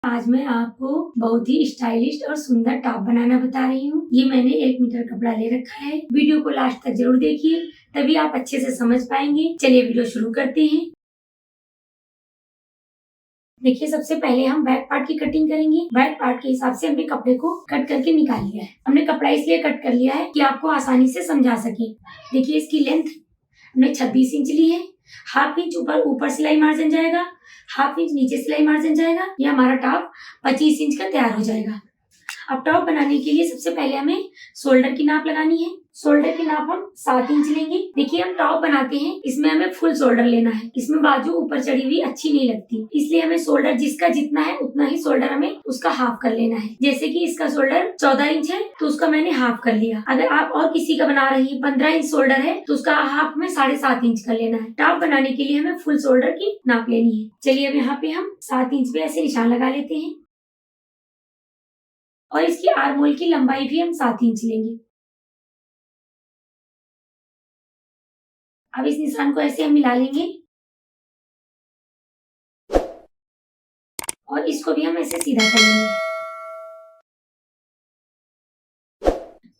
आज मैं आपको बहुत ही स्टाइलिश और सुंदर टॉप बनाना बता रही हूँ। ये मैंने 1 मीटर कपड़ा ले रखा है। वीडियो को लास्ट तक जरूर देखिए, तभी आप अच्छे से समझ पाएंगे। चलिए वीडियो शुरू करते हैं। देखिए, सबसे पहले हम बैक पार्ट की कटिंग करेंगे। बैक पार्ट के हिसाब से हमने कपड़े को कट करके निकाल लिया है। हमने कपड़ा इसलिए कट कर लिया है कि आपको आसानी से समझा सके। देखिए, इसकी लेंथ हमने 26 इंच ली है। हाफ इंच ऊपर सिलाई मार्जिन जाएगा, हाफ इंच नीचे सिलाई मार्जिन जाएगा। ये हमारा टॉप 25 इंच का तैयार हो जाएगा। अब टॉप बनाने के लिए सबसे पहले हमें शोल्डर की नाप लगानी है। शोल्डर की नाप हम 7 इंच लेंगे। देखिए, हम टॉप बनाते हैं, इसमें हमें फुल शोल्डर लेना है। इसमें बाजू ऊपर चढ़ी हुई अच्छी नहीं लगती, इसलिए हमें शोल्डर जिसका जितना है उतना ही शोल्डर हमें उसका हाफ कर लेना है। जैसे कि इसका शोल्डर 14 इंच है तो उसका मैंने हाफ कर लिया। अगर आप और किसी का बना रही 15 इंच शोल्डर है तो उसका हाफ में 7.5 इंच कर लेना है। टॉप बनाने के लिए हमें फुल शोल्डर की नाप लेनी है। चलिए, अब यहाँ पे हम 7 इंच पे ऐसे निशान लगा लेते हैं और इसकी आर्म होल की लंबाई भी हम 7 इंच लेंगे। अब इस निशान को ऐसे हम मिला लेंगे और इसको भी हम ऐसे सीधा कर लेंगे।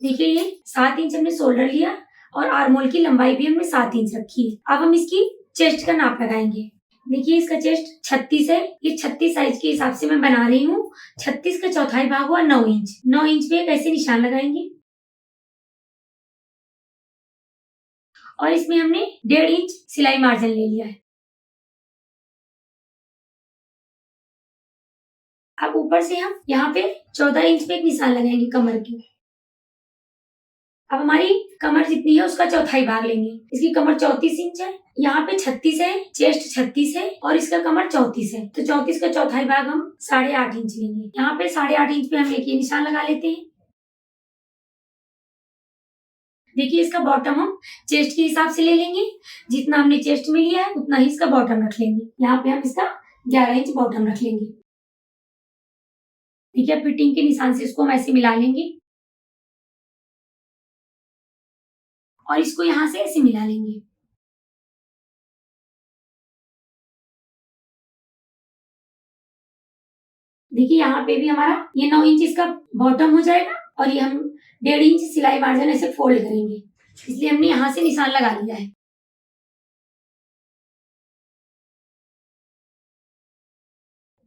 देखिए, ये 7 इंच हमने शोल्डर लिया और आर्म होल की लंबाई भी हमने 7 इंच रखी है। अब हम इसकी चेस्ट का नाप लगाएंगे। देखिए, इसका चेस्ट 36 है। ये 36 साइज के हिसाब से मैं बना रही हूँ। 36 का चौथाई भाग हुआ 9 इंच। 9 इंच पे एक ऐसे निशान लगाएंगे और इसमें हमने 1.5 इंच सिलाई मार्जिन ले लिया है। अब ऊपर से हम यहाँ पे 14 इंच पे एक निशान लगाएंगे कमर की। अब हमारी कमर जितनी है उसका चौथाई भाग लेंगे। इसकी कमर 34 इंच है, यहाँ पे 36 है, चेस्ट 36 है और इसका कमर 34 है, तो 34 का चौथाई भाग हम 8.5 इंच लेंगे। यहाँ पे 8.5 इंच पे हम एक ये निशान लगा लेते हैं। देखिए, इसका बॉटम हम चेस्ट के हिसाब से ले लेंगे। जितना हमने चेस्ट में लिया है उतना ही इसका बॉटम रख लेंगे। यहाँ पे हम इसका 11 इंच बॉटम रख लेंगे। ठीक है, फिटिंग के निशान से इसको हम ऐसे मिला लेंगे और इसको यहाँ से ऐसे मिला लेंगे। देखिए, यहाँ पे भी हमारा ये 9 इंच इसका बॉटम हो जाएगा और ये हम 1.5 इंच सिलाई मार्जिन ऐसे फोल्ड करेंगे, इसलिए हमने यहाँ से निशान लगा लिया है।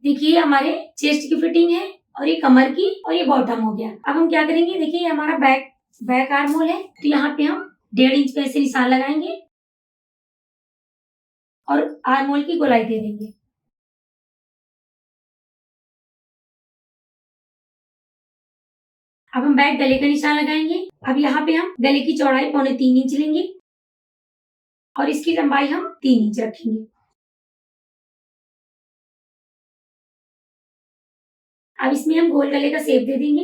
देखिए, हमारे चेस्ट की फिटिंग है और ये कमर की और ये बॉटम हो गया। अब हम क्या करेंगे, देखिए ये हमारा बैक आर्म होल है, तो यहाँ पे हम 1.5 इंच पे ऐसे निशान लगाएंगे और आर्म होल की गोलाई दे देंगे। अब हम बैक गले का निशान लगाएंगे। अब यहाँ पे हम गले की चौड़ाई 3.25 इंच लेंगे और इसकी लंबाई हम 3 इंच रखेंगे। अब इसमें हम गोल गले का शेप दे देंगे।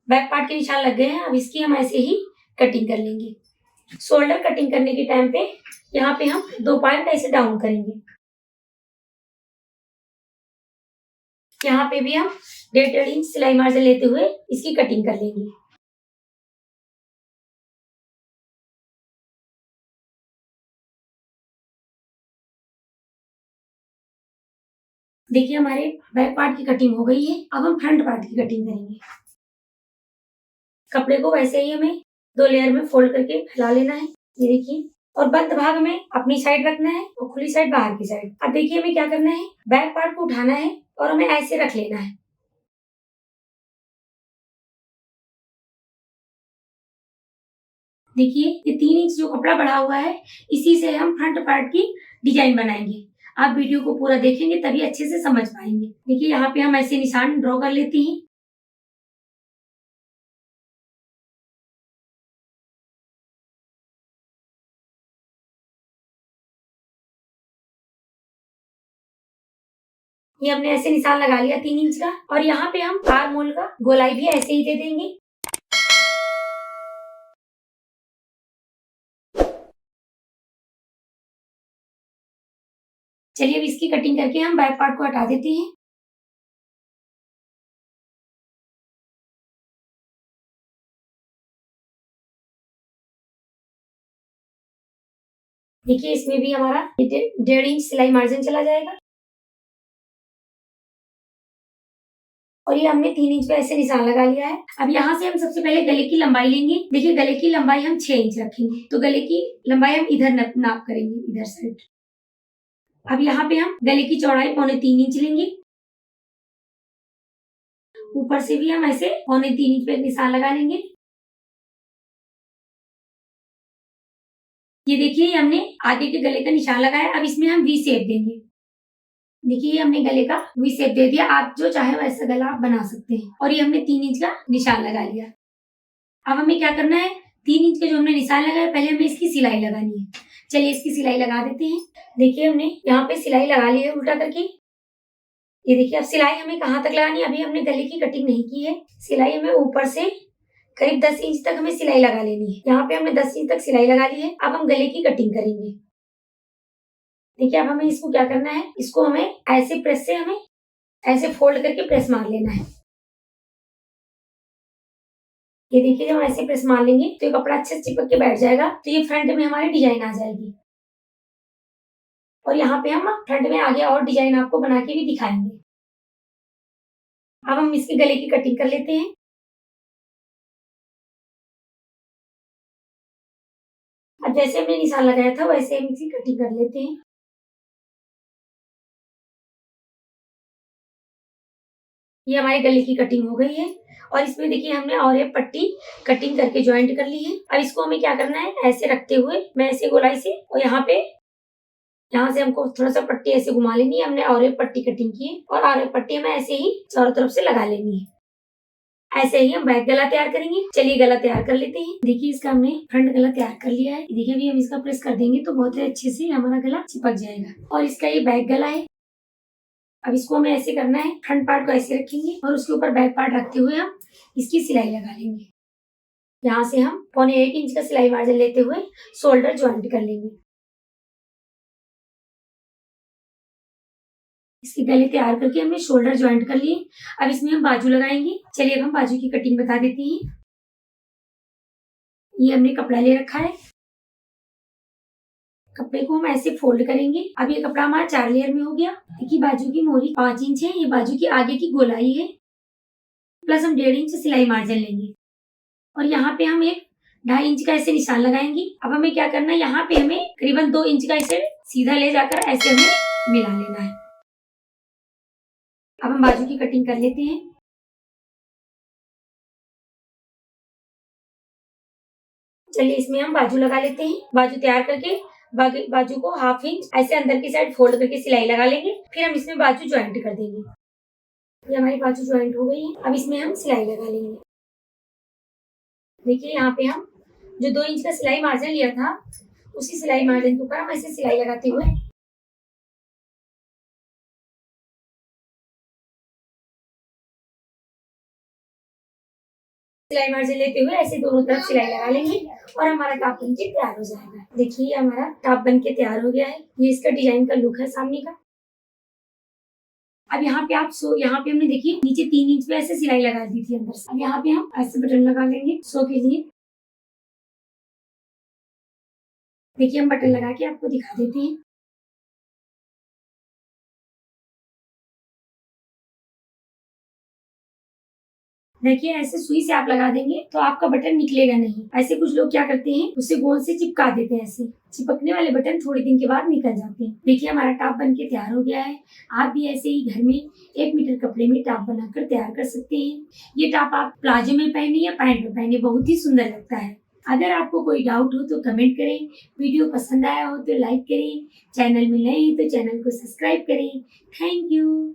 बैक पार्ट के निशान लग गए हैं। अब इसकी हम ऐसे ही कटिंग कर लेंगे। शोल्डर कटिंग करने के टाइम पे यहाँ पे हम 2 पॉइंट ऐसे डाउन करेंगे। यहाँ पे भी हम 1.5 इंच सिलाई मार्जिन लेते हुए इसकी कटिंग कर लेंगे। देखिए, हमारे बैक पार्ट की कटिंग हो गई है। अब हम फ्रंट पार्ट की कटिंग करेंगे। कपड़े को वैसे ही हमें 2 लेयर में फोल्ड करके फैला लेना है। ये देखिए, और बंद भाग में अपनी साइड रखना है और खुली साइड बाहर की साइड। अब देखिए, हमें क्या करना है, बैक पार्ट को उठाना है और हमें ऐसे रख लेना है। देखिए, ये 3 इंच जो कपड़ा बढ़ा हुआ है, इसी से हम फ्रंट पार्ट की डिजाइन बनाएंगे। आप वीडियो को पूरा देखेंगे तभी अच्छे से समझ पाएंगे। देखिए, यहाँ पे हम ऐसे निशान ड्रॉ कर लेते हैं। ये हमने ऐसे निशान लगा लिया 3 इंच का और यहाँ पे हम आर्म होल का गोलाई भी ऐसे ही दे देंगे। चलिए, अब इसकी कटिंग करके हम बैक पार्ट को हटा देते हैं। देखिए, इसमें भी हमारा 1.5 इंच सिलाई मार्जिन चला जाएगा। और ये हमने 3 इंच पे ऐसे निशान लगा लिया है। अब यहाँ से हम सबसे पहले गले की लंबाई लेंगे। देखिए गले की लंबाई हम 6 इंच रखेंगे, तो गले की लंबाई हम इधर नाप करेंगे, इधर साइड। अब यहाँ पे हम गले की चौड़ाई 3.25 इंच लेंगे। ऊपर से भी हम ऐसे 3.25 इंच पे एक निशान लगा लेंगे। ये देखिए हमने आगे के गले का निशान लगाया। अब इसमें हम वी शेप देंगे। देखिए हमने गले का वी शेप दे दिया। आप जो चाहे वैसा गला आप बना सकते हैं। और ये हमने 3 इंच का निशान लगा लिया। अब हमें क्या करना है, 3 इंच का जो हमने निशान लगाया, पहले हमें इसकी सिलाई लगानी है। चलिए इसकी सिलाई लगा देते हैं। देखिए हमने यहाँ पे सिलाई लगा ली है उल्टा करके। ये देखिए अब सिलाई हमें कहाँ तक लगानी है, अभी हमने गले की कटिंग नहीं की है। सिलाई हमें ऊपर से करीब 10 इंच तक हमें सिलाई लगा लेनी है। यहाँ पे हमने 10 इंच तक सिलाई लगा ली है। अब हम गले की कटिंग करेंगे। देखिए अब हमें इसको क्या करना है, इसको हमें ऐसे प्रेस से हमें ऐसे फोल्ड करके प्रेस मार लेना है। ये देखिए जब हम ऐसे प्रेस मार लेंगे तो ये कपड़ा अच्छे से चिपक के बैठ जाएगा, तो ये फ्रंट में हमारी डिजाइन आ जाएगी। और यहाँ पे हम फ्रंट में आगे और डिजाइन आपको बना के भी दिखाएंगे। अब हम इसके गले की कटिंग कर लेते हैं। अब जैसे हमने निशान लगाया था वैसे हम इसकी कटिंग कर लेते हैं। ये हमारे गले की कटिंग हो गई है। और इसमें देखिए हमने और एक पट्टी कटिंग करके ज्वाइंट कर ली है। अब इसको हमें क्या करना है, ऐसे रखते हुए मैं ऐसे गोलाई से, और यहाँ से हमको थोड़ा सा पट्टी ऐसे घुमा लेनी है। हमने और एक पट्टी कटिंग की है और और एक पट्टी हमें ऐसे ही चारों तरफ से लगा लेनी है। ऐसे ही हम बैक गला तैयार करेंगे। चलिए गला तैयार कर लेते हैं। देखिए इसका हमने फ्रंट गला तैयार कर लिया है। देखिए अभी हम इसका प्रेस कर देंगे तो बहुत ही अच्छे से हमारा गला चिपक जाएगा। और इसका ये बैक गला है। अब इसको हमें ऐसे करना है, फ्रंट पार्ट को ऐसे रखेंगे और उसके ऊपर बैक पार्ट रखते हुए हम इसकी सिलाई लगा लेंगे। यहाँ से हम 1.25 इंच का सिलाई मार्जिन लेते हुए शोल्डर ज्वाइंट कर लेंगे। इसके गले तैयार करके हमने शोल्डर ज्वाइंट कर लिए। अब इसमें हम बाजू लगाएंगे। चलिए अब हम बाजू की कटिंग बता देते हैं। ये हमने कपड़ा ले रखा है। कपड़े को हम ऐसे फोल्ड करेंगे। अब ये कपड़ा हमारा 4 लेयर में हो गया। देखिए बाजू की मोहरी 5 इंच है। ये बाजू की आगे की गोलाई है, प्लस हम 1.5 इंच सिलाई मार्जिन लेंगे। और यहाँ पे हम एक 2.5 इंच का ऐसे निशान लगाएंगे। अब हमें क्या करना है, यहाँ पे हमें करीबन 2 इंच का ऐसे सीधा ले जाकर ऐसे हमें मिला लेना है। अब हम बाजू की कटिंग कर लेते हैं। चलिए इसमें हम बाजू लगा लेते हैं। बाजू तैयार करके बाजू को 1/2 इंच ऐसे अंदर की साइड फोल्ड करके सिलाई लगा लेंगे। फिर हम इसमें बाजू ज्वाइंट कर देंगे। ये हमारी बाजू ज्वाइंट हो गई है। अब इसमें हम सिलाई लगा लेंगे। देखिए यहाँ पे हम जो 2 इंच का सिलाई मार्जिन लिया था, उसी सिलाई मार्जिन के ऊपर हम ऐसे सिलाई लगाते हुए सिलाई मार्जिन लेते हुए ऐसे दोनों तरफ सिलाई लगा लेंगे और हमारा टॉप बन के तैयार हो जाएगा। देखिए हमारा टॉप बन के तैयार हो गया है। ये इसका डिजाइन का लुक है सामने का। अब यहाँ पे यहाँ पे हमने देखिए नीचे 3 इंच पे ऐसे सिलाई लगा दी थी अंदर से। अब यहाँ पे हम ऐसे बटन लगा लेंगे शो के लिए। देखिए हम बटन लगा के आपको दिखा देते हैं। देखिए ऐसे सुई से आप लगा देंगे तो आपका बटन निकलेगा नहीं। ऐसे कुछ लोग क्या करते हैं, उसे गोंद से चिपका देते हैं। ऐसे चिपकने वाले बटन थोड़े दिन के बाद निकल जाते हैं। देखिए हमारा टॉप बन के तैयार हो गया है। आप भी ऐसे ही घर में 1 मीटर कपड़े में टॉप बनाकर तैयार कर सकते हैं। ये टॉप आप प्लाजो में पहने या पैंट में पहने, बहुत ही सुंदर लगता है। अगर आपको कोई डाउट हो तो कमेंट करें। वीडियो पसंद आया हो तो लाइक करें। चैनल में नए हैं तो चैनल को सब्सक्राइब करें। Thank you.